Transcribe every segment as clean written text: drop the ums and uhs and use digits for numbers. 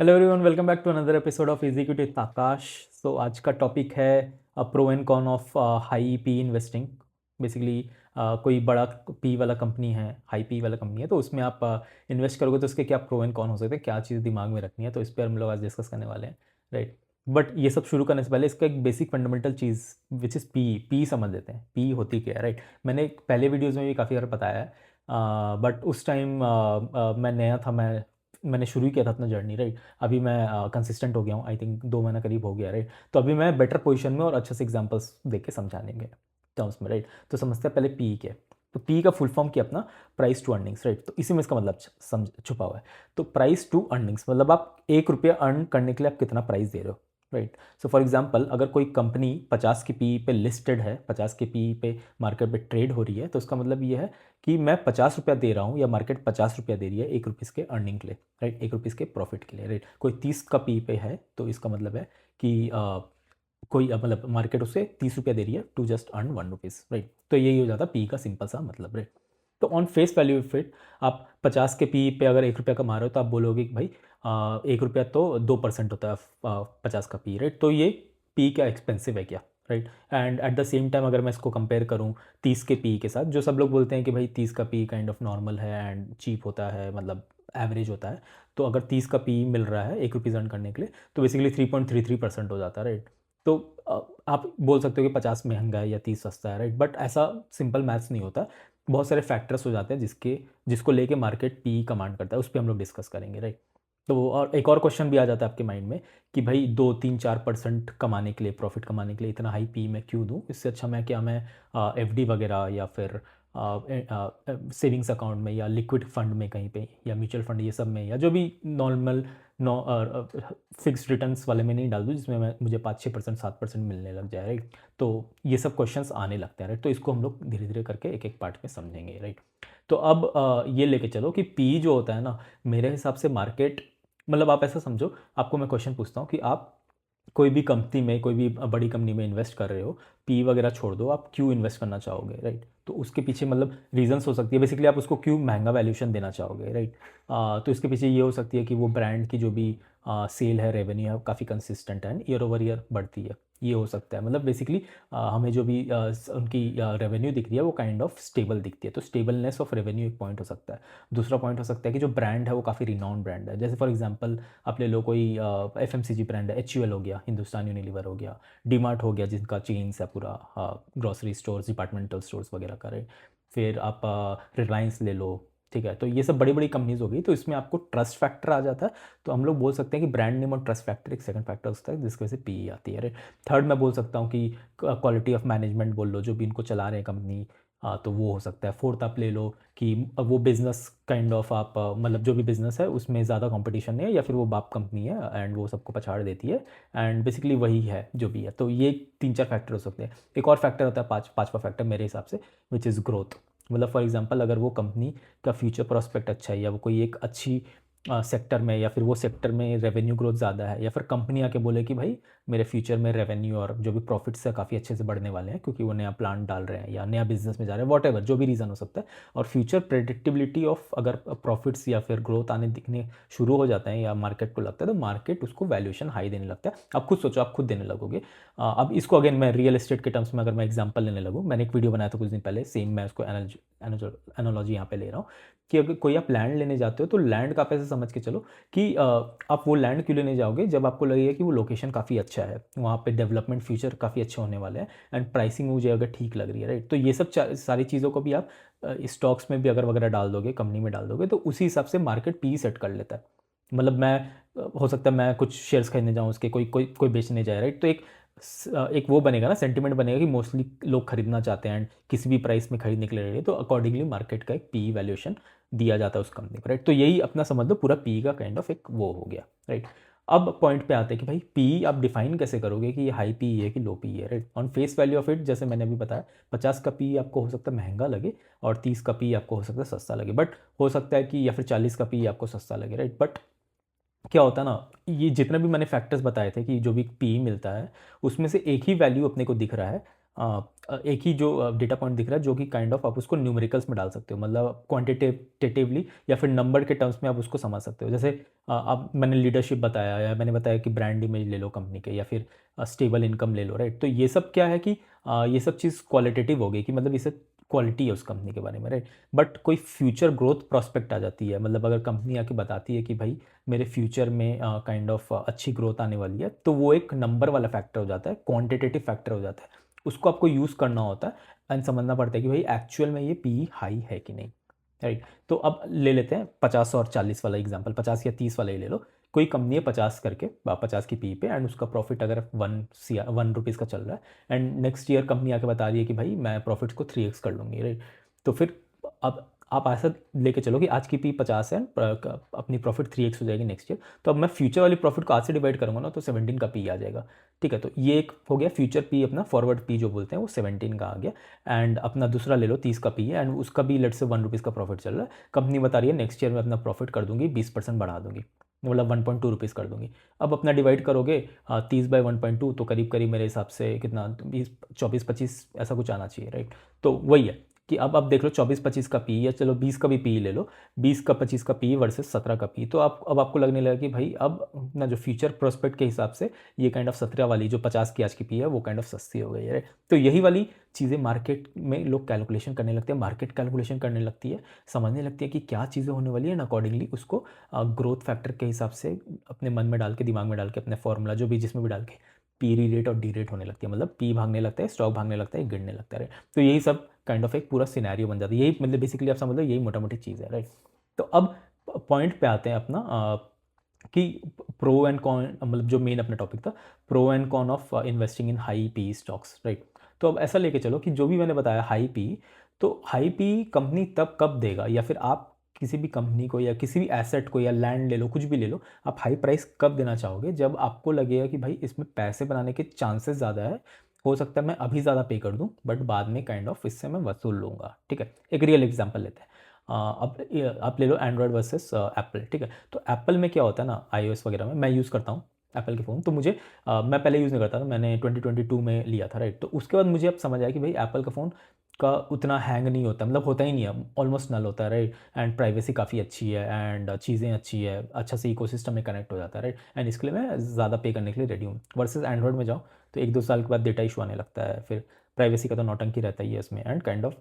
Hello everyone, welcome back to another episode of executive Aakash. So आज का topic है pro and con of high P investing. Basically कोई बड़ा P वाला company है, हाई पी वाला कंपनी है, तो उसमें आप इन्वेस्ट करोगे तो उसके क्या प्रो एंड कॉन हो सकते हैं, क्या चीज़ दिमाग में रखनी है, तो इस पर हम लोग आज डिस्कस करने वाले हैं। राइट। बट ये सब शुरू करने से पहले इसका एक basic fundamental cheese which is P. P समझ लेते हैं, पी होती क्या है। राइट। मैंने पहले वीडियोज़ में भी काफ़ी बार बताया है, बट उस टाइम मैं नया था, मैंने शुरू ही किया था अपना जर्नी। राइट। अभी मैं कंसिस्टेंट हो गया हूँ, आई थिंक 2 महीना करीब हो गया। राइट। तो अभी मैं बेटर पोजीशन में और अच्छे से एग्जांपल्स दे के समझाने के टर्म्स में। राइट। तो समझते हैं पहले पी क्या है। तो पी का फुल फॉर्म क्या अपना, प्राइस टू अर्निंग्स। राइट। तो इसी में इसका मतलब समझ छुपा हुआ है। तो प्राइस टू अर्निंग्स मतलब आप 1 रुपया अर्न करने के लिए आप कितना प्राइस दे रहे हो। राइट। सो फॉर एग्जाम्पल, अगर कोई कंपनी 50 के पी पे लिस्टेड है, 50 के पी पे मार्केट पे ट्रेड हो रही है, तो उसका मतलब ये है कि मैं 50 रुपया दे रहा हूँ या मार्केट 50 रुपया दे रही है 1 रुपीज़ के अर्निंग के लिए। राइट। 1 रुपीज़ के प्रॉफिट के लिए। राइट। कोई 30 का पी पे है तो इसका मतलब है कि कोई मतलब मार्केट उसे 30 रुपया दे रही है to just earn 1 rupees. Right. तो यही हो जाता है पी का सिंपल सा मतलब। राइट। तो ऑन फेस वैल्यू फिट आप 50 के पी पे अगर 1 रुपया कमा रहे हो तो आप बोलोगे कि भाई 1 रुपया तो 2% होता है 50 का पी। राइट। तो ये पी क्या एक्सपेंसिव है क्या। Right. And at the same time अगर मैं इसको कंपेयर करूँ 30 के पी के साथ, जो सब लोग बोलते हैं कि भाई 30 का पी काइंड ऑफ नॉर्मल है एंड चीप होता है, मतलब एवरेज होता है। तो अगर 30 का पी मिल रहा है 1 रुपीज़ अर्न करने के लिए तो बेसिकली 3.33% हो जाता है। राइट। तो आप बोल सकते हो कि 50 महंगा है या 30 सस्ता है। राइट। बट ऐसा सिंपल मैथ्स नहीं होता, बहुत सारे फैक्टर्स हो जाते हैं जिसको लेके मार्केट पी कमांड करता है, उस पर हम लोग डिस्कस करेंगे। राइट। तो और एक और क्वेश्चन भी आ जाता है आपके माइंड में कि भाई 2 3 4% कमाने के लिए, प्रॉफिट कमाने के लिए इतना हाई पी मैं क्यों दूँ, इससे अच्छा मैं एफडी वगैरह या फिर सेविंग्स अकाउंट में या लिक्विड फंड में कहीं पे या म्यूचुअल फंड ये सब में या जो भी नॉर्मल नो फिक्स रिटर्न्स वाले में नहीं डाल दूँ जिसमें मुझे 5 6% 7% मिलने लग जाए। राइट। तो ये सब क्वेश्चंस आने लगते हैं। राइट। तो इसको हम लोग धीरे धीरे करके एक एक पार्ट में समझेंगे। राइट। तो अब ये लेके चलो कि पी जो होता है ना, मेरे हिसाब से मार्केट, मतलब आप ऐसा समझो, आपको मैं क्वेश्चन पूछता हूँ कि आप कोई भी कंपनी में, कोई भी बड़ी कंपनी में इन्वेस्ट कर रहे हो, पी वगैरह छोड़ दो, आप क्यों इन्वेस्ट करना चाहोगे। राइट। तो उसके पीछे मतलब रीजंस हो सकती है, बेसिकली आप उसको क्यों महंगा वैल्यूएशन देना चाहोगे। राइट। तो इसके पीछे ये हो सकती है कि वो ब्रांड की जो भी सेल है, रेवेन्यू है, काफ़ी कंसिस्टेंट है, ईयर ओवर ईयर बढ़ती है। ये हो सकता है, मतलब बेसिकली हमें जो भी उनकी रेवेन्यू दिख रही है वो काइंड ऑफ स्टेबल दिखती है, तो स्टेबलनेस ऑफ रेवेन्यू एक पॉइंट हो सकता है। दूसरा पॉइंट हो सकता है कि जो ब्रांड है वो काफ़ी रिनाउंड ब्रांड है, जैसे फॉर एग्जांपल आप ले लो कोई एफएमसीजी ब्रांड है, एचयूएल हो गया, हिंदुस्तान यूनिलीवर हो गया, डीमार्ट हो गया जिनका चेन्स है पूरा, ग्रॉसरी स्टोर्स, डिपार्टमेंटल स्टोर्स वगैरह का। राइट। फिर आप रिलायंस ले लो। ठीक है। तो ये सब बड़ी बड़ी कंपनीज हो गई, तो इसमें आपको ट्रस्ट फैक्टर आ जाता है। तो हम लोग बोल सकते हैं कि ब्रांड नेम और ट्रस्ट फैक्टर एक सेकंड फैक्टर होता है जिसकी वजह से पी आती है। राइट। थर्ड मैं बोल सकता हूँ कि क्वालिटी ऑफ मैनेजमेंट बोल लो, जो भी इनको चला रहे हैं कंपनी, तो वो हो सकता है। फोर्थ आप ले लो कि वो बिजनेस काइंड ऑफ आप मतलब जो भी बिजनेस है उसमें ज़्यादा कंपटीशन नहीं है या फिर वो बाप कंपनी है एंड वो सबको पछाड़ देती है एंड बेसिकली वही है जो भी है। तो ये 3 4 फैक्टर हो सकते हैं। एक और फैक्टर होता है पांचवा फैक्टर मेरे हिसाब से, विच इज़ ग्रोथ। मतलब फॉर एग्जांपल अगर वो कंपनी का फ्यूचर प्रोस्पेक्ट अच्छा है या वो कोई एक अच्छी सेक्टर में, या फिर वो सेक्टर में रेवेन्यू ग्रोथ ज़्यादा है, या फिर कंपनी आके बोले कि भाई मेरे फ्यूचर में रेवेन्यू और जो भी प्रॉफिट्स है काफ़ी अच्छे से बढ़ने वाले हैं क्योंकि वो नया प्लांट डाल रहे हैं या नया बिजनेस में जा रहे हैं, वॉट एवर जो भी रीज़न हो सकता है, और फ्यूचर प्रेडिक्टिबिलिटी ऑफ अगर प्रॉफिट्स या फिर ग्रोथ आने दिखने शुरू हो जाते हैं या मार्केट को लगता है तो मार्केट उसको वैल्यूएशन हाई देने लगता है। आप खुद सोचो, आप खुद देने लगोगे। अब इसको अगेन मैं रियल एस्टेट के टर्म्स में अगर मैं एग्जांपल लेने लगूँ, मैंने एक वीडियो बनाया था कुछ दिन पहले, सेम मैं उसको एनोलॉजी यहाँ पे ले रहा हूँ कि अगर कोई आप लैंड लेने जाते हो तो लैंड का आप ऐसे समझ के चलो कि आप वो लैंड क्यों लेने जाओगे जब आपको लगेगा कि वो लोकेशन काफ़ी अच्छा है, वहाँ पे डेवलपमेंट फ्यूचर काफ़ी अच्छे होने वाले हैं एंड प्राइसिंग मुझे अगर ठीक लग रही है। राइट। तो ये सब सारी चीज़ों को भी आप स्टॉक्स में भी अगर वगैरह डाल दोगे, कंपनी में डाल दोगे, तो उसी हिसाब से मार्केट पी सेट कर लेता है। मतलब मैं हो सकता है मैं कुछ शेयर्स खरीदने जाऊँ उसके, कोई कोई कोई बेचने जाए। राइट। तो एक वो बनेगा ना, सेंटिमेंट बनेगा कि मोस्टली लोग खरीदना चाहते हैं एंड किसी भी प्राइस में खरीदने के लिए रेडी है, तो अकॉर्डिंगली मार्केट का एक पी वैल्यूएशन दिया जाता है उस कंपनी को। राइट। तो यही अपना समझ लो पूरा पी का काइंड ऑफ एक वो हो गया। राइट। अब पॉइंट पे आते हैं कि भाई पी आप डिफाइन कैसे करोगे कि ये हाई पी है कि लो पी है। Right. On face value of it, जैसे मैंने अभी बताया, 50 का पी आपको हो सकता है महंगा लगे और 30 का पी आपको हो सकता है सस्ता लगे, बट हो सकता है कि या फिर 40 का पी आपको सस्ता लगे। राइट। बट क्या होता है ना, ये जितने भी मैंने फैक्टर्स बताए थे कि जो भी पी मिलता है उसमें से एक ही वैल्यू अपने को दिख रहा है एक ही जो डेटा पॉइंट दिख रहा है जो कि काइंड ऑफ आप उसको न्यूमेरिकल्स में डाल सकते हो, मतलब क्वांटिटेटिवली या फिर नंबर के टर्म्स में आप उसको समझ सकते हो। जैसे अब मैंने लीडरशिप बताया या मैंने बताया कि ब्रांड इमेज ले लो कंपनी के, या फिर स्टेबल इनकम ले लो, राइट। तो ये सब क्या है कि ये सब चीज़ क्वालिटेटिव हो गई कि मतलब इसे क्वालिटी है उस कंपनी के बारे में, राइट। बट कोई फ्यूचर ग्रोथ प्रॉस्पेक्ट आ जाती है, मतलब अगर कंपनी आके बताती है कि भाई मेरे फ्यूचर में काइंड ऑफ अच्छी ग्रोथ आने वाली है, तो वो एक नंबर वाला फैक्टर हो जाता है, क्वांटिटेटिव फैक्टर हो जाता है। उसको आपको यूज़ करना होता है एंड समझना पड़ता है कि भाई एक्चुअल में ये पी हाई है कि नहीं, राइट। तो अब ले लेते हैं 50 और 40 वाला एग्जांपल, 50 या 30 वाला ही ले लो। कोई कंपनी है 50 करके, 50 की पी पे, एंड उसका प्रॉफिट अगर 1 रुपीज़ का चल रहा है, एंड नेक्स्ट ईयर कंपनी आके बता रही है कि भाई मैं प्रॉफिट को 3x कर लूँगी, राइट। तो फिर अब आप ऐसा लेके चलो कि आज की पी 50 है, अपनी प्रॉफिट 3x हो जाएगी नेक्स्ट ईयर। तो अब मैं फ्यूचर वाली प्रॉफिट को आज से डिवाइड करूँगा ना, तो 17 का पी आ जाएगा, ठीक है। तो ये एक हो गया फ्यूचर पी, अपना फॉरवर्ड पी जो बोलते हैं वो 17 का आ गया। एंड अपना दूसरा ले लो 30 का पी है, एंड उसका भी लेट से 1 रुपीज़ का प्रॉफिट चल रहा है। कंपनी बता रही है नेक्स्ट ईयर में अपना प्रॉफिट कर दूंगी 20% बढ़ा दूंगी, मतलब 1.2 रुपीज़ कर दूंगी। अब अपना डिवाइड करोगे 30/1.2, तो करीब करीब मेरे हिसाब से कितना, 24-25 ऐसा कुछ आना चाहिए, राइट। तो वही है कि अब देख लो 24-25 का पी, या चलो 20 का भी पी ले लो, 20 का 25 का पी वर्सेस 17 का पी। तो अब आपको लगने लगा कि भाई अब ना जो फ्यूचर प्रोस्पेक्ट के हिसाब से ये काइंड ऑफ 17 वाली जो 50 की आज की पी है वो काइंड ऑफ सस्ती हो गई है। तो यही वाली चीज़ें मार्केट में लोग कैलकुलेशन करने लगते हैं, मार्केट कैलकुलेशन करने लगती है, समझने लगती है कि क्या चीज़ें होने वाली है, एंड अकॉर्डिंगली उसको ग्रोथ फैक्टर के हिसाब से अपने मन में डाल के, दिमाग में डाल के, अपने फॉर्मूला जो भी जिसमें भी डाल के पी री रेट और डी रेट होने लगती है, मतलब पी भागने लगता है, स्टॉक भागने लगता है, गिरने लगता है। तो यही सब काइंड ऑफ एक पूरा सिनेरियो बन जाता है। यही मतलब बेसिकली आप समझ लो यही मोटा मोटी चीज़ है, राइट। तो अब पॉइंट पे आते हैं अपना कि प्रो एंड कॉन, मतलब जो मेन अपना टॉपिक था, pro and con of investing in high P stocks, right. तो अब ऐसा लेके चलो कि जो भी मैंने बताया हाई पी, तो हाई पी कंपनी तब कब देगा, या फिर आप किसी भी कंपनी को या किसी भी एसेट को या लैंड ले लो, कुछ भी ले लो, आप हाई प्राइस कब देना चाहोगे, जब आपको लगेगा कि भाई इसमें पैसे बनाने के चांसेस ज़्यादा है, हो सकता है मैं अभी ज़्यादा पे कर दूं बट बाद में काइंड ऑफ इससे मैं वसूल लूँगा, ठीक है। एक रियल एग्जांपल लेते हैं। अब आप ले लो एंड्रॉयड वर्सेस एप्पल, ठीक है। तो एप्पल में क्या होता है ना, iOS वगैरह में मैं यूज़ करता हूँ एप्पल के फ़ोन। तो मुझे मैं पहले यूज़ नहीं करता था, मैंने 2022 में लिया था, राइट। तो उसके बाद मुझे अब समझ आया कि भाई एप्पल का फ़ोन का उतना हैंग नहीं होता, मतलब होता ही नहीं है, ऑलमोस्ट नल होता है, राइट। एंड प्राइवेसी काफ़ी अच्छी है, एंड चीज़ें अच्छी है, अच्छा से इकोसिस्टम में कनेक्ट हो जाता है, राइट। एंड इसके लिए मैं ज़्यादा पे करने के लिए रेडी हूँ। वर्सेस एंड्रॉयड में जाओ तो 1-2 साल के बाद डेटा इशू आने लगता है, फिर प्राइवेसी का तो नौटंकी रहता ही है इसमें, एंड काइंड ऑफ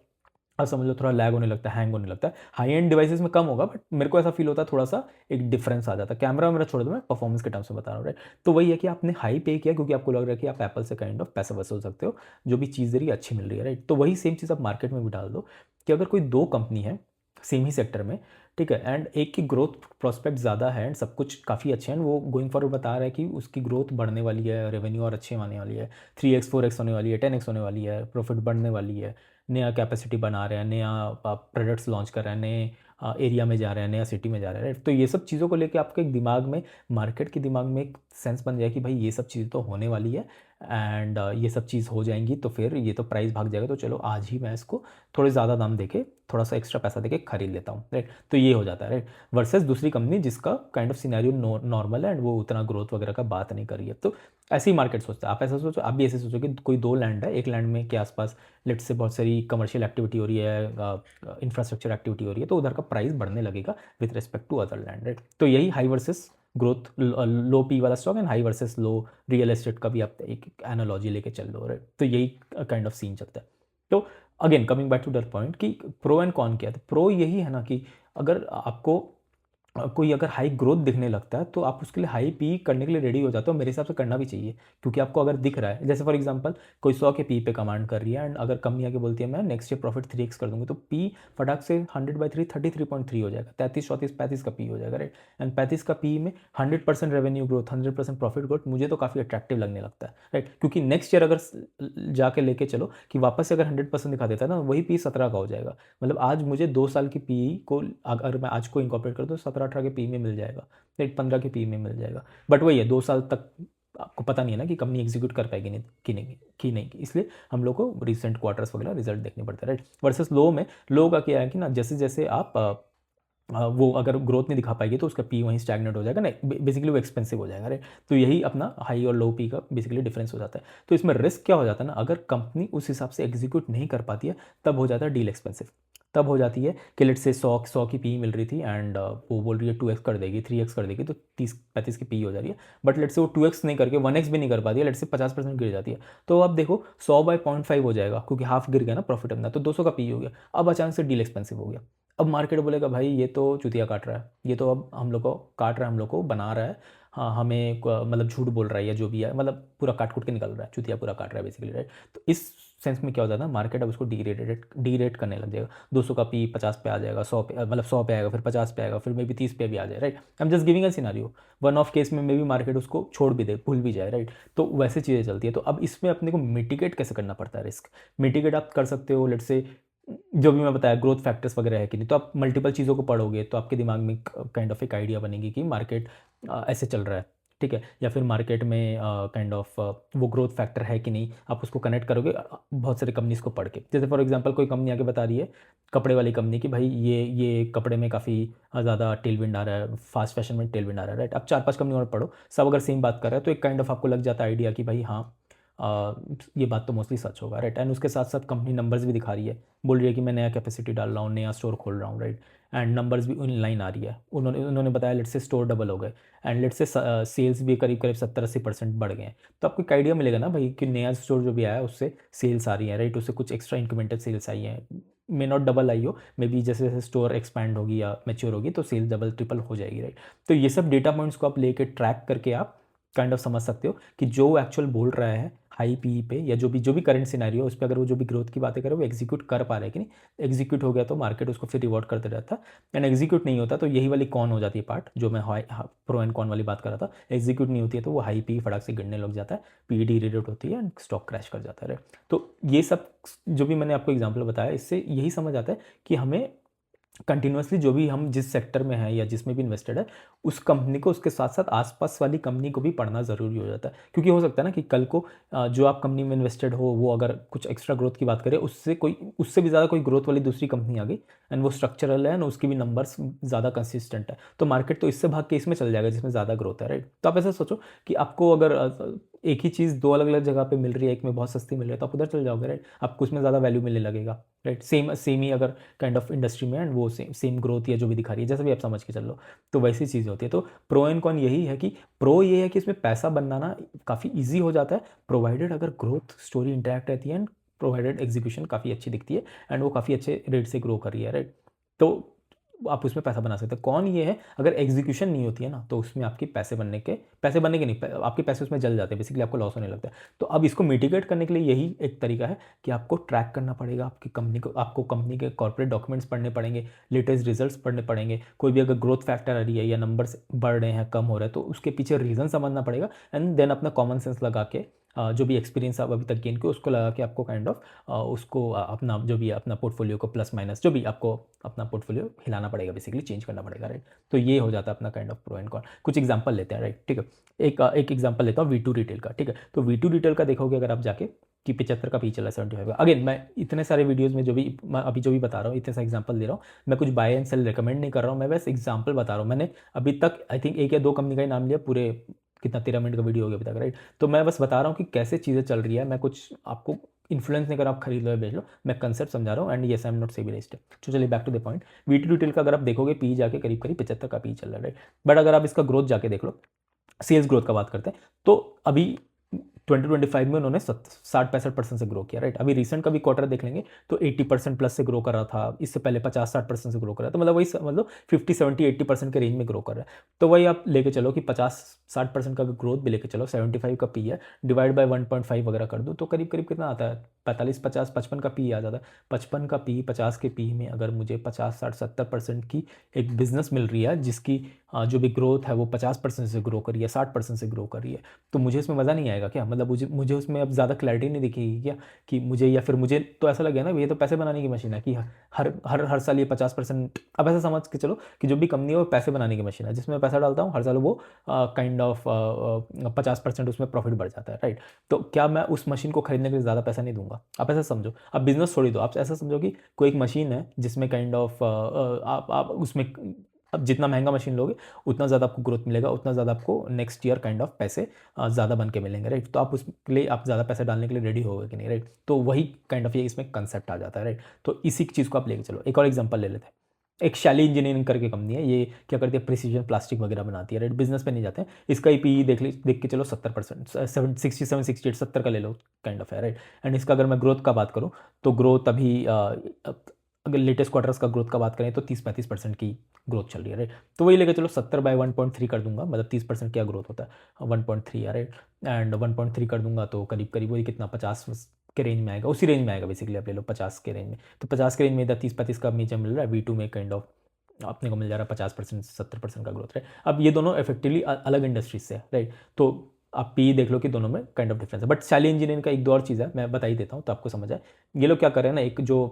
अब समझ लो थोड़ा लैग होने लगता है, हैंग होने लगता है। हाई एंड डिवाइसेस में कम होगा, बट मेरे को ऐसा फील होता है थोड़ा सा एक डिफरेंस आ जाता है। कैमरा मेरा छोड़ दो, मैं परफॉर्मेंस के टर्म्स में बता रहा हूँ, राइट। तो वही है कि आपने हाई पे किया क्योंकि आपको लग रहा है कि आप एप्पल से काइंड ऑफ पैसा वसूल सकते हो, जो भी चीज़ दे रही है अच्छी मिल रही है, राइट। तो वही सेम चीज़ आप मार्केट में भी डाल दो कि अगर कोई दो कंपनी है सेम ही सेक्टर में, ठीक है, एंड एक की ग्रोथ प्रॉस्पेक्ट ज़्यादा है एंड सब कुछ काफ़ी अच्छे हैं, वो गोइंग फॉरवर्ड बता रहा है कि उसकी ग्रोथ बढ़ने वाली है, रेवेन्यू और अच्छी आने वाली है, 3x 4x होने वाली है, 10x होने वाली है, प्रॉफिट बढ़ने वाली है, नया कैपेसिटी बना रहे हैं, नया प्रोडक्ट्स लॉन्च कर रहे हैं, नए एरिया में जा रहे हैं, नया सिटी में जा रहे हैं, राइट। तो ये सब चीज़ों को लेके आपके एक दिमाग में, मार्केट के दिमाग में एक सेंस बन जाए कि भाई ये सब चीज़ तो होने वाली है, एंड ये सब चीज़ हो जाएंगी, तो फिर ये तो प्राइस भाग जाएगा, तो चलो आज ही मैं इसको थोड़े ज़्यादा दाम देके, थोड़ा सा एक्स्ट्रा पैसा देके खरीद लेता हूँ, राइट। तो ये हो जाता है, राइट। वर्सेस दूसरी कंपनी जिसका काइंड ऑफ सिनेरियो नॉर्मल है एंड वो उतना ग्रोथ वगैरह का बात नहीं कर रही है। तो ऐसे ही मार्केट सोचता है। आप ऐसा सोचो, आप भी ऐसे सोचो कि कोई दो लैंड है, एक लैंड में के आसपास लेट से बहुत सारी कमर्शियल एक्टिविटी हो रही है, इंफ्रास्ट्रक्चर एक्टिविटी हो रही है, तो उधर का प्राइस बढ़ने लगेगा with respect to other land, right. तो यही high versus growth, low P वाला stock and high versus low real estate का भी आप एक एनालॉजी लेके चल लो, राइट। तो यही काइंड ऑफ सीन चलता है। तो again coming back to that point कि प्रो एंड कॉन क्या है, तो प्रो यही है ना कि अगर आपको कोई अगर हाई ग्रोथ दिखने लगता है तो आप उसके लिए हाई पी करने के लिए रेडी हो जाते हो, मेरे हिसाब से करना भी चाहिए। क्योंकि आपको अगर दिख रहा है, जैसे फॉर एग्जांपल कोई 100 के पी पे कमांड कर रही है, एंड अगर कंपनी आके बोलती है मैं नेक्स्ट ईयर प्रॉफिट 3x कर दूंगी, तो पी फटाक से 100/3 33.3 हो जाएगा, 33 34 35 का पी हो जाएगा, राइट। एंड 35 का पी में 100% रेवेन्यू ग्रोथ, 100% प्रॉफिट ग्रोथ, मुझे तो काफ़ी अट्रैक्टिव लगने लगता है, राइट। क्योंकि नेक्स्ट ईयर अगर जाके लेके चलो कि वापस से अगर 100% दिखा देता है ना, वही पी 17 का हो जाएगा। मतलब आज मुझे 2 साल की पी को अगर मैं आज को इंकॉर्पोरेट कर दूँ, 17-18 के पी में मिल जाएगा, फिर 15 के पी में मिल जाएगा। बट वही है, 2 साल तक आपको पता नहीं है ना कि कंपनी एग्जीक्यूट कर पाएगी नहीं कि नहीं, इसलिए हम लोग को रिसेंट क्वार्टर्स वगैरह रिजल्ट देखने पड़ता है, राइट। वर्सेस लो में, लो का क्या है कि ना, जैसे जैसे आप वो अगर ग्रोथ नहीं दिखा पाएगी तो उसका पी वहीं स्टैग्नेट हो जाएगा ना, बेसिकली वो एक्सपेंसिव हो जाएगा, राइट। तो यही अपना हाई और लो पी का बेसिकली डिफरेंस हो जाता है। तो इसमें रिस्क क्या हो जाता है ना, अगर कंपनी उस हिसाब से एग्जीक्यूट नहीं कर पाती है तब हो जाता है डील एक्सपेंसिव। तब हो जाती है कि लेट से 100 की पी मिल रही थी एंड वो बोल रही है 2x कर देगी, 3x कर देगी, तो 30-35 की पी हो जा रही है। बट लेट से वो 2x नहीं करके 1x भी नहीं कर पाती है, लेट से 50% गिर जाती है। तो अब देखो 100/0.5 हो जाएगा क्योंकि हाफ गिर गया ना प्रॉफिट अपना, तो 200 का पी हो गया। अब अचानक से डील एक्सपेंसिव हो गया। अब मार्केट बोलेगा भाई ये तो चुतिया काट रहा है, ये तो अब हम लोग को काट रहा है, हम लोग को बना रहा है, हाँ हमें मतलब झूठ बोल रहा है या जो भी है, मतलब पूरा काट कूट के निकल रहा है, चुतिया पूरा काट रहा है बेसिकली, राइट। तो इस सेंस में क्या हो जाता है, मार्केट अब उसको डी रेट करने लग जाएगा। 200 का पी 50 पे आ जाएगा, 100 पे, मतलब 100 पे आएगा, फिर 50 पे आएगा, फिर मे बी 30 पे भी आ जाए, right. I am just giving a scenario. One of case में मे बी मार्केट उसको छोड़ भी दे, भूल भी जाए, राइट। तो वैसे चीज़ें चलती है। तो अब इसमें अपने को मिटिगेट कैसे करना पड़ता है रिस्क। मिटिगेट आप कर सकते हो, लेट से जो भी मैं बताया ग्रोथ फैक्टर्स वगैरह है कि नहीं, तो आप मल्टीपल चीज़ों को पढ़ोगे तो आपके दिमाग में काइंड ऑफ एक आइडिया बनेगी कि मार्केट ऐसे चल रहा है, ठीक है, या फिर मार्केट में काइंड ऑफ वो ग्रोथ फैक्टर है कि नहीं, आप उसको कनेक्ट करोगे बहुत सारे कंपनीज को पढ़ के। जैसे फॉर एग्जांपल कोई कंपनी आके बता रही है, कपड़े वाली कंपनी, कि भाई ये कपड़े में काफ़ी ज़्यादा टेलविंड आ रहा है, फास्ट फैशन में टेलविंड आ रहा है, राइट। आप 4-5 कंपनी और पढ़ो, सब अगर सेम बात कर रहा है तो एक काइंड ऑफ आपको लग जाता है आइडिया कि भाई हाँ, ये बात तो मोस्टली सच होगा, राइट। एंड उसके साथ साथ कंपनी नंबर्स भी दिखा रही है, बोल रही है कि मैं नया कैपेसिटी डाल रहा हूँ, नया स्टोर खोल रहा हूँ, राइट। एंड नंबर्स भी इन लाइन आ रही है। उन्होंने उन्होंने बताया लेट से स्टोर डबल हो गए एंड लेट से सेल्स भी करीब करीब 70-80% बढ़ गए हैं। तो आपको एक आइडिया मिलेगा ना भाई कि नया स्टोर जो भी आया है उससे सेल्स आ रही है, राइट, उससे कुछ एक्स्ट्रा इंक्रीमेंटल सेल्स आई है, मे नॉट डबल आई हो, मे बी जैसे जैसे स्टोर एक्सपैंड होगी या मैच्योर होगी तो सेल्स डबल ट्रिपल हो जाएगी, राइट। तो ये सब डेटा पॉइंट्स को आप लेके ट्रैक करके आप काइंड ऑफ समझ सकते हो कि जो एक्चुअल बोल रहा है हाई पी पे, या जो भी करंट सिनेरियो है उस पर, अगर वो जो भी ग्रोथ की बातें करे वो एग्जीक्यूट कर पा रहे हैं कि नहीं। एग्जीक्यूट हो गया तो मार्केट उसको फिर रिवॉर्ड करते रहता है, एंड एग्जीक्यूट नहीं होता तो यही वाली कौन हो जाती है पार्ट, जो मैं प्रो एंड कॉन वाली बात कर रहा था। एग्जीक्यूट नहीं होती है तो वो हाई पी फटाक से गिरने लग जाता है, पी डी रेट होती है एंड स्टॉक क्रैश कर जाता है। तो ये सब जो भी मैंने आपको एग्जाम्पल बताया, इससे यही समझ आता है कि हमें कंटिन्यूसली जो भी हम जिस सेक्टर में हैं या जिसमें भी इन्वेस्टेड है, उस कंपनी को उसके साथ साथ आसपास वाली कंपनी को भी पढ़ना ज़रूरी हो जाता है। क्योंकि हो सकता है ना कि कल को जो आप कंपनी में इन्वेस्टेड हो वो अगर कुछ एक्स्ट्रा ग्रोथ की बात करें, उससे भी ज़्यादा कोई ग्रोथ वाली दूसरी कंपनी आ गई एंड वो स्ट्रक्चरल है एंड उसकी भी नंबर्स ज़्यादा कंसिस्टेंट है, तो मार्केट तो इससे भाग के इसमें चल जाएगा जिसमें ज़्यादा ग्रोथ है, राइट। तो आप ऐसा सोचो कि आपको अगर एक ही चीज़ दो अलग अलग जगह पे मिल रही है, एक में बहुत सस्ती मिल रही है तो आप उधर चल जाओगे, राइट। आपको उसमें ज़्यादा वैल्यू मिलने लगेगा, राइट। सेम सेम ही अगर काइंड ऑफ इंडस्ट्री में एंड वो सेम ग्रोथ या जो भी दिखा रही है, जैसा भी आप समझ के चल लो, तो वैसी चीज़ होती है। तो प्रो एंड कॉन यही है कि प्रो ये है कि इसमें पैसा बनाना काफ़ी ईजी हो जाता है, प्रोवाइडेड अगर ग्रोथ स्टोरी इंटैक्ट रहती है एंड प्रोवाइडेड एग्जीक्यूशन काफ़ी अच्छी दिखती है एंड वो काफ़ी अच्छे रेट से ग्रो कर रही है, राइट। तो आप उसमें पैसा बना सकते हैं। कौन ये है, अगर एग्जीक्यूशन नहीं होती है ना तो उसमें आपके पैसे बनने के नहीं, आपके पैसे उसमें जल जाते हैं, बेसिकली आपको लॉस होने लगता है। तो अब इसको मिटिगेट करने के लिए यही एक तरीका है कि आपको ट्रैक करना पड़ेगा आपकी कंपनी को, आपको कंपनी के कॉर्पोरेट डॉक्यूमेंट्स पढ़ने पड़ेंगे, लेटेस्ट रिजल्ट्स पढ़ने पड़ेंगे, कोई भी अगर ग्रोथ फैक्टर आ रही है या नंबर्स बढ़ रहे हैं कम हो रहा है तो उसके पीछे रीज़न समझना पड़ेगा, एंड देन अपना कॉमन सेंस लगा के जो भी एक्सपीरियंस आप अभी तक गेन किए उसको लगा के आपको काइंड ऑफ उसको अपना जो भी है अपना पोर्टफोलियो को प्लस माइनस जो भी आपको अपना पोर्टफोलियो हिलाना पड़ेगा, बेसिकली चेंज करना पड़ेगा, राइट। तो ये हो जाता है अपना kind of pro and con. कुछ एग्जांपल लेते हैं, राइट, ठीक है। एक एग्जांपल लेता हूँ V2 रिटेल का, ठीक है। तो V2 रिटेल का देखोगे अगर आप जाके कि 75 का पी चला है, 75 का। अगेन मैं इतने सारे वीडियोस में मैं अभी जो भी बता रहा हूँ, इतने सारे एग्जांपल दे रहा हूँ, मैं कुछ बाय एंड सेल रिकमेंड नहीं कर रहा हूँ, मैं बस एग्जांपल बता रहा हूँ। मैंने अभी तक आई थिंक 1 या 2 कंपनी का ही नाम लिया, पूरे कितना 13 मिनट का वीडियो हो गया अभी तक, राइट। तो मैं बस बता रहा हूँ कि कैसे चीज़ें चल रही है, मैं कुछ आपको इन्फ्लुएंस नहीं कर, आप खरीद लो या बेच लो, मैं कंसेप्ट समझा रहा हूँ and yes I am not SEBI. तो चलिए back to the point. V2 retail का अगर आप देखोगे पी जाके करीब करीब 75 का पी चल रहा है, राइट। बट अगर आप इसका ग्रोथ जाके देख लो, सेल्स ग्रोथ का बात करते हैं तो अभी 2025 में उन्होंने 60-65% से ग्रो किया, राइट। अभी रिसेंट का भी क्वार्टर देख लेंगे तो 80% प्लस से ग्रो कर रहा था, इससे पहले 50-60% से ग्रो कर रहा था, तो मतलब वही मतलब 50-70-80% के रेंज में ग्रो कर रहा है। तो वही आप लेके चलो कि 50-60% का ग्रोथ भी लेके चलो, 75 का पी है, डिवाइड बाय 1.5 वगैरह कर दो तो करीब करीब कितना आता है, 45-50-55 का पी आ जाता है। 55 का पी 50 के पी में अगर मुझे 50-60-70% की एक बिजनेस मिल रही है जिसकी जो भी ग्रोथ है वो 50% से ग्रो कर रही है, 60% से ग्रो कर रही है, तो मुझे इसमें मज़ा नहीं आएगा क्या? मतलब मुझे उसमें अब ज़्यादा क्लैरिटी नहीं दिखेगी क्या कि मुझे, या फिर मुझे तो ऐसा लगेगा ना ये तो पैसे बनाने की मशीन है कि हर हर हर साल ये 50%। अब ऐसा समझ के चलो कि जो भी कंपनी है वो पैसे बनाने की मशीन है, जिसमें पैसा डालता हूँ हर साल वो काइंड ऑफ 50% उसमें प्रॉफिट बढ़ जाता है, राइट? तो क्या मैं उस मशीन को खरीदने के लिए ज़्यादा पैसा नहीं दूंगा? आप ऐसा समझो, अब बिजनेस छोड़ दो, आप ऐसा समझो कि कोई एक मशीन है जिसमें काइंड ऑफ आप उसमें, अब जितना महंगा मशीन लोगे उतना ज़्यादा आपको ग्रोथ मिलेगा, उतना ज़्यादा आपको नेक्स्ट ईयर काइंड ऑफ पैसे ज़्यादा बन के मिलेंगे, राइट? तो आप उसके लिए आप ज़्यादा पैसे डालने के लिए रेडी होगे कि नहीं, राइट? तो वही काइंड ऑफ ये इसमें कंसेप्ट आ जाता है, राइट? तो इसी चीज़ को आप लेके चलो। एक और एग्जांपल ले लेते हैं। एक शैली इंजीनियरिंग करके कंपनी है, ये क्या करती है, प्रिसीजन प्लास्टिक वगैरह बनाती है, राइट? बिजनेस पे नहीं जाते हैं। इसका ही पी देख के चलो 70%, 67, 68, 70 का ले लो काइंड ऑफ है, राइट? एंड इसका अगर मैं ग्रोथ का बात करूँ तो ग्रोथ अभी अगर लेटेस्ट क्वार्टर्स का ग्रोथ का बात करें तो 30-35% की ग्रोथ चल रही है, राइट? तो वही लेके चलो 70/1.3 कर दूंगा, मतलब 30% क्या ग्रोथ होता है 1.3 है, राइट? एंड 1.3 कर दूंगा तो करीब करीब वही कितना 50 के रेंज में आएगा, उसी रेंज में आएगा बेसिकली। आप ले लो 50 के रेंज में, तो 50 के रेंज में इधर 30-35 का नीचे मिल रहा है, V2 में काइंड ऑफ अपने को मिल जा रहा है 50%, 70% का ग्रोथ, राइट? अब ये दोनों इफेक्टिवली अलग इंडस्ट्रीज से है, राइट? तो आप पी देख लो कि दोनों में काइंड ऑफ डिफरेंस है। बट शैली इंजीनियरिंग का एक दो और चीज़ है, मैं बता ही देता हूँ तो आपको समझ आए। ये लोग क्या कर रहे हैं ना, एक जो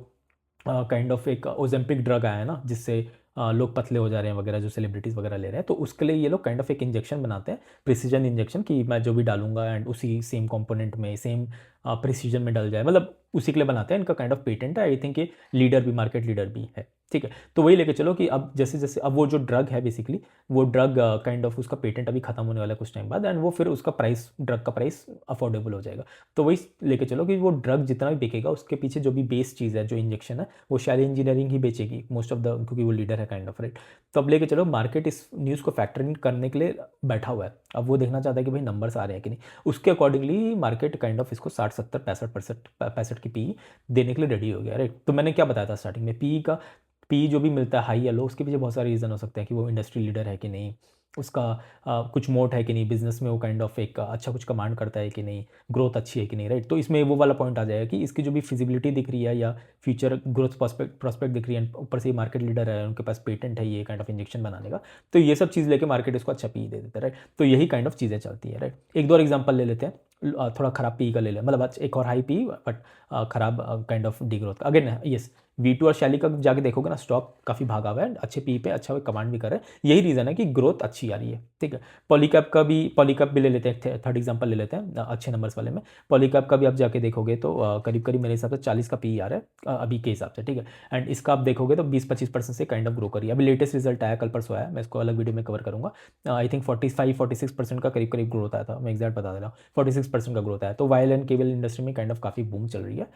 काइंड ऑफ एक ओजेम्पिक ड्रग आया है ना, जिससे लोग पतले हो जा रहे हैं वगैरह, जो सेलिब्रिटीज़ वगैरह ले रहे हैं, तो उसके लिए ये लोग काइंड ऑफ एक इंजेक्शन बनाते हैं, प्रिसीजन इंजेक्शन, कि मैं जो भी डालूंगा एंड उसी सेम कंपोनेंट में सेम प्रिसीजन में डल जाए, मतलब उसी के लिए बनाते हैं। इनका काइंड ऑफ पेटेंट है, आई थिंक ये लीडर भी, मार्केट लीडर भी है, ठीक है? तो वही लेके चलो कि अब जैसे जैसे अब वो जो ड्रग है बेसिकली, वो ड्रग काइंड ऑफ उसका पेटेंट अभी खत्म होने वाला है कुछ टाइम बाद, एंड वो फिर उसका प्राइस, ड्रग का प्राइस अफोर्डेबल हो जाएगा। तो वही लेके चलो कि वो ड्रग जितना भी बिकेगा उसके पीछे जो भी बेस चीज़ है, जो इंजेक्शन है, वो शैली इंजीनियरिंग ही बेचेगी मोस्ट ऑफ द, क्योंकि वो लीडर है काइंड ऑफ, राइट? तो अब लेके चलो मार्केट इस न्यूज़ को फैक्टरिंग करने के लिए बैठा हुआ है। अब वो देखना चाहता है कि भाई नंबर्स आ रहे हैं कि नहीं, उसके अकॉर्डिंगली मार्केट काइंड ऑफ इसको 60, 70, 65% की पी देने के लिए रेडी हो गया, राइट? तो मैंने क्या बताया था स्टार्टिंग में, पी का, पी जो भी मिलता है हाई या लो, उसके पीछे बहुत सारे रीज़न हो सकते हैं कि वो इंडस्ट्री लीडर है कि नहीं, उसका कुछ मोट है कि नहीं, बिजनेस में वो काइंड ऑफ एक अच्छा कुछ कमांड करता है कि नहीं, ग्रोथ अच्छी है कि नहीं, राइट? तो इसमें वो वाला पॉइंट आ जाएगा कि इसकी जो भी फिजिबिलिटी दिख रही है या फ्यूचर ग्रोथ प्रॉस्पेक्ट दिख रही है, ऊपर से मार्केट लीडर है, उनके पास पेटेंट है ये काइंड ऑफ इंजेक्शन बनाने का, तो ये सब चीज़ लेके मार्केट इसको अच्छा पी दे देता है, राइट? तो यही काइंड ऑफ चीज़ें चलती है, राइट? एक दो और एग्जाम्पल ले लेते हैं। थोड़ा खराब पी का ले लें, मतलब एक और हाई पी बट खराब काइंड ऑफ डी ग्रोथ का। अगेन यस, V2 और शैली का जाके देखोगे ना, स्टॉक काफ़ी भागा हुआ है, अच्छे पी पे अच्छा कमांड भी कर रहे हैं, यही रीज़न है कि ग्रोथ अच्छी आ रही है, ठीक है? पॉलीकैप भी ले लेते हैं, थर्ड एग्जांपल ले लेते हैं अच्छे नंबर्स वाले में। पॉलीकैप का भी आप जाके देखोगे तो करीब करीब मेरे हिसाब से 40 का पी आ रहा है अभी के हिसाब से, ठीक है? एंड इसका आप देखोगे तो 20-25% से काइंड ऑफ ग्रो करी है। अभी लेटेस्ट रिजल्ट आया, कल परसों आया, मैं इसको अलग वीडियो में कवर करूँगा। आई थिंक 45-46% का करीब करीब ग्रोथ आया था, मैं एग्जैक्ट बता दे रहा हूँ, 46% का ग्रोथ आया। तो वायर एंड केबल इंडस्ट्री में काइंड ऑफ काफ़ी बूम चल रही है,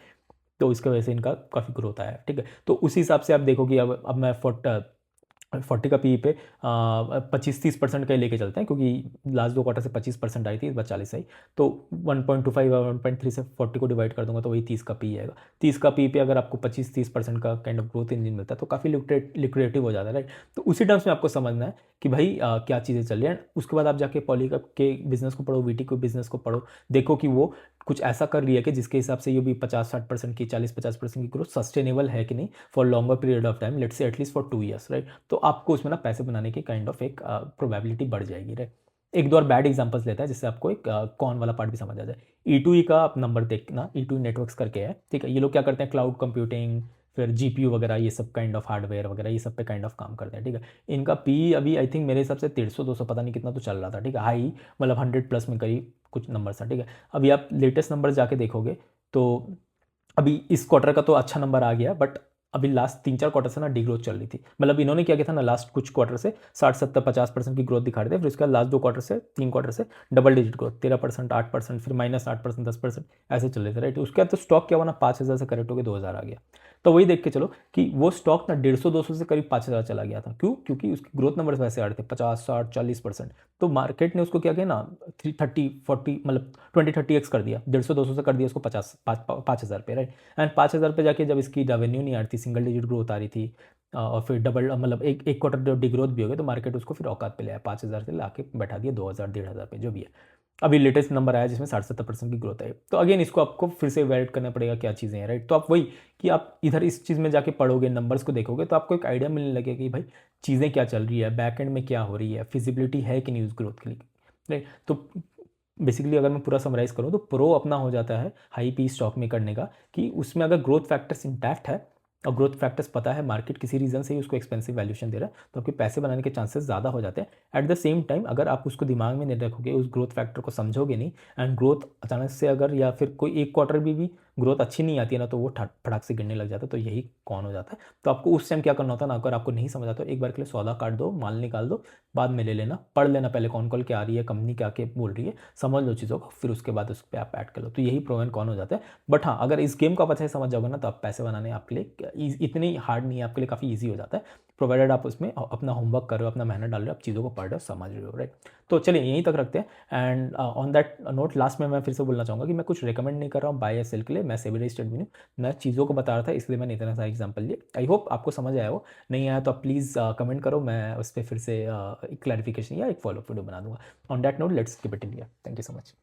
तो इसकी वजह से इनका काफ़ी ग्रोथ आया है, ठीक है? तो उसी हिसाब से आप देखोगे, अब मैं 40 का पी पे 25-30% का ही लेके चलते हैं, क्योंकि लास्ट दो क्वार्टर से 25% आई थी, इस बार 40 आई। तो 1.25 और 1.3 से 40 को डिवाइड कर दूंगा तो वही 30 का पी आएगा। 30 का पी पे अगर आपको 25-30% का काइंड ऑफ ग्रोथ इंजन मिलता है तो काफ़ी लिक्विडेटिव हो जाता है, राइट? तो उसी टर्म्स में आपको समझना है कि भाई क्या चीज़ें चल रही हैं। उसके बाद आप जाके पॉलीकैप के बिजनेस को पढ़ो, वीटी के बिजनेस को पढ़ो, देखो कि वो कुछ ऐसा कर रही है कि जिसके हिसाब से ये भी 50-60% की, 40-50% की ग्रोथ सस्टेनेबल है कि नहीं for longer period of time, let's say at least for 2 years, right? तो आपको उसमें ना पैसे बनाने की काइंड ऑफ एक प्रोबेबिलिटी बढ़ जाएगी, राइट? एक दो और बैड एग्जांपल्स लेता है जिससे आपको एक कौन वाला पार्ट भी समझ आ जाए। E2E का आप नंबर देखना, E2E नेटवर्क्स करके है, ठीक है? ये लोग क्या करते हैं, क्लाउड कंप्यूटिंग, फिर GPU वगैरह, ये सब काइंड ऑफ हार्डवेयर वगैरह, ये सब पे काइंड ऑफ काम करते हैं, ठीक है? इनका पी अभी आई थिंक मेरे हिसाब से 150-200 पता नहीं कितना तो चल रहा था, ठीक है? हाई मतलब 100+ में करीब कुछ नंबर था, ठीक है? अभी आप लेटेस्ट नंबर जाके देखोगे तो अभी इस क्वार्टर का तो अच्छा नंबर आ गया, बट अभी लास्ट 3-4 क्वार्टर से ना डी ग्रोथ चल रही थी। मतलब इन्होंने क्या किया था ना, लास्ट कुछ क्वार्टर से 60-70-50% की ग्रोथ दिखा रहे थे, फिर उसके बाद लास्ट 2 क्वार्टर से डबल डिजिट ग्रोथ, 13%, 8%, फिर -8%, 10% ऐसे चल रहे थे, राइट? उसके बाद तो स्टॉक क्या हुआ ना, 5,000 से करेक्ट होकर 2,000 आ गया। तो वही देख के चलो कि वो स्टॉक ना 150-200 से करीब 5,000 चला गया था। क्यों? क्योंकि उसके ग्रोथ नंबर्स वैसे आ रहे थे 50-60-40%। तो मार्केट ने उसको क्या किया ना, 30-40 मतलब 20-30x कर दिया, 150-200 से कर दिया उसको 5,000 पे, राइट? एंड 5,000 पे जाके जब इसकी रेवेन्यू नहीं आ रही थी, सिंगल डिजिट ग्रोथ आ रही थी, और फिर डबल मतलब एक क्वार्टर जब डिग्रोथ भी हो गया तो मार्केट उसको फिर औकात पे ले आया, 5,000 से ला के बैठा दिया 2,000 1,500 पे, जो भी है। अभी लेटेस्ट नंबर आया जिसमें 60-70% की ग्रोथ है। तो अगेन इसको आपको फिर से वैलिडेट करना पड़ेगा क्या चीज़ें हैं, राइट। तो आप वही कि आप इधर इस चीज़ में जाके पढ़ोगे, नंबर्स को देखोगे, तो आपको एक आइडिया मिलने लगेगा कि भाई चीज़ें क्या चल रही है, बैक एंड में क्या हो रही है, फिजिबिलिटी है कि नहीं उस ग्रोथ के लिए, राइट। तो बेसिकली अगर मैं पूरा समराइज़ करूँ तो प्रो अपना हो जाता है हाई पी स्टॉक में करने का कि उसमें अगर ग्रोथ फैक्टर्स इंटैक्ट है और ग्रोथ फैक्टर्स पता है, मार्केट किसी रीज़न से ही उसको एक्सपेंसिव वैल्यूएशन दे रहा है, तो आपके पैसे बनाने के चांसेस ज़्यादा हो जाते हैं। एट द सेम टाइम अगर आप उसको दिमाग में नहीं रखोगे, उस ग्रोथ फैक्टर को समझोगे नहीं, एंड ग्रोथ अचानक से अगर या फिर कोई एक क्वार्टर भी ग्रोथ अच्छी नहीं आती है ना, तो वो फटाक से गिरने लग जाता है, तो यही कौन हो जाता है। तो आपको उस टाइम क्या करना होता है ना, अगर आपको नहीं समझ आता तो एक बार के लिए सौदा काट दो, माल निकाल दो, बाद में ले लेना, पढ़ लेना पहले कौन कॉल क्या आ रही है, कंपनी क्या क्या बोल रही है, समझ लो चीज़ों को, फिर उसके बाद उस पर आप ऐड कर लो। तो यही प्रो एंड कॉन हो जाता है। बट हाँ, अगर इस गेम को आप अच्छे से समझ जाओगे ना, तो आप पैसे बनाने आपके लिए इतनी हार्ड नहीं है, आपके लिए काफ़ी ईजी हो जाता है, प्रोवाइडेड आप उसमें अपना होमवर्क कर रहे हो, अपना मेहनत डाल रहे हो, आप चीज़ों को पढ़ रहे हो, समझ रहे हो, राइट। तो चलिए यहीं तक रखते हैं। And on that note last में मैं फिर से बोलना चाहूँगा कि मैं कुछ रिकमेंड नहीं कर रहा हूँ बाय या सेल के लिए, मैं सेबी रजिस्टर्ड भी नहीं, मैं चीज़ों को बता रहा था, इसलिए मैंने इतना सारा एग्जाम्पल लिए। आई होप आपको समझ आया हो, नहीं आया तो आप प्लीज़ कमेंट करो, मैं उस पर फिर से एक क्लैरिफिकेशन या एक फॉलोअप वीडियो बना दूंगा। On that note let's keep it in here, thank you so much.